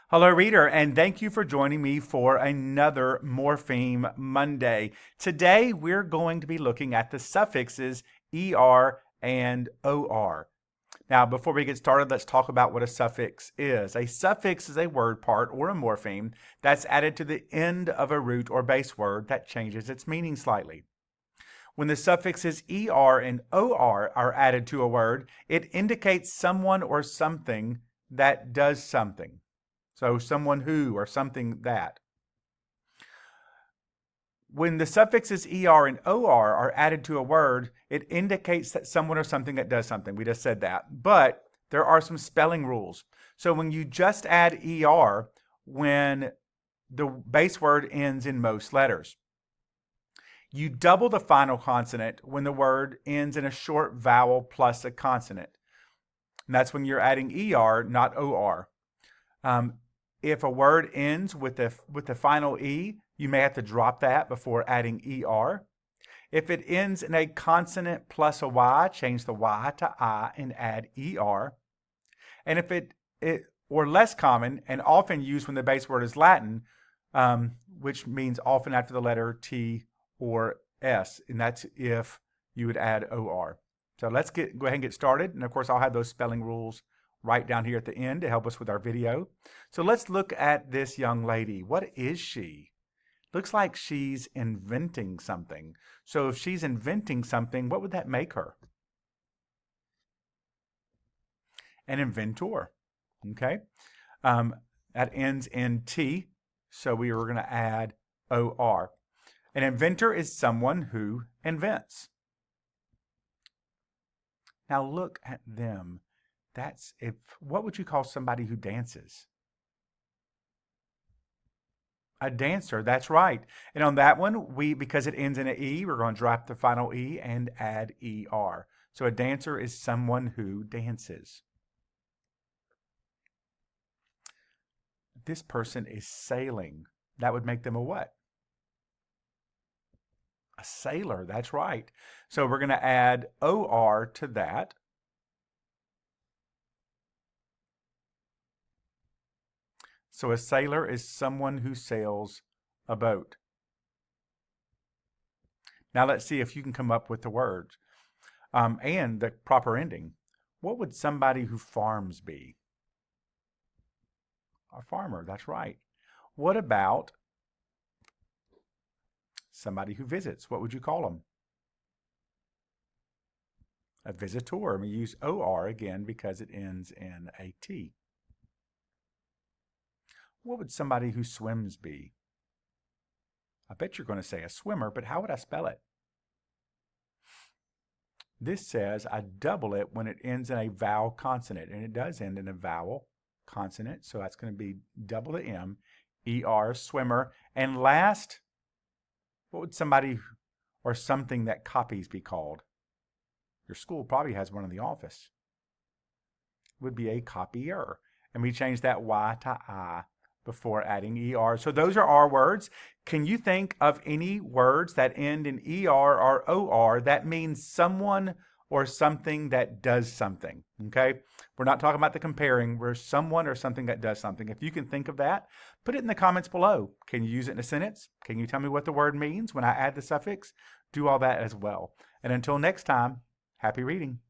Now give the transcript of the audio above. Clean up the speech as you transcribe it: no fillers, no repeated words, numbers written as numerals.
Hello, reader, and thank you for joining me for another Morpheme Monday. Today, we're going to be looking at the suffixes ER and OR. Now, before we get started, let's talk about what a suffix is. A suffix is a word part or a morpheme that's added to the end of a root or base word that changes its meaning slightly. When the suffixes ER and OR are added to a word, it indicates someone or something that does something. So someone who or something that. When the suffixes ER and OR are added to a word, it indicates that someone or something that does something. We just said that. But there are some spelling rules. So when you just add ER when the base word ends in most letters. You double the final consonant when the word ends in a short vowel plus a consonant. And that's when you're adding ER, not OR. If a word ends with the final E, you may have to drop that before adding ER. If it ends in a consonant plus a Y, change the Y to I and add ER. And if or less common and often used when the base word is Latin, which means often after the letter T or S, and that's if you would add OR. So let's go ahead and get started. And of course, I'll have those spelling rules right down here at the end to help us with our video. So let's look at this young lady. What is she? Looks like she's inventing something. So if she's inventing something, what would that make her? An inventor. Okay. That ends in T, so we are going to add OR. An inventor is someone who invents. Now look at them. What would you call somebody who dances? A dancer, that's right. And on that one, because it ends in an E, we're going to drop the final E and add ER. So a dancer is someone who dances. This person is sailing. That would make them a what? A sailor, that's right. So we're going to add OR to that. So a sailor is someone who sails a boat. Now let's see if you can come up with the words and the proper ending. What would somebody who farms be? A farmer, that's right. What about somebody who visits? What would you call them? A visitor. We use OR again because it ends in a T. What would somebody who swims be? I bet you're going to say a swimmer, but how would I spell it? This says I double it when it ends in a vowel consonant, and it does end in a vowel consonant, so that's going to be double the M, ER, swimmer. And last, what would somebody or something that copies be called? Your school probably has one in the office. It would be a copier. And we change that Y to I before adding ER. So those are our words. Can you think of any words that end in ER or OR that means someone or something that does something? Okay? We're not talking about the comparing. We're someone or something that does something. If you can think of that, put it in the comments below. Can you use it in a sentence? Can you tell me what the word means when I add the suffix? Do all that as well. And until next time, happy reading.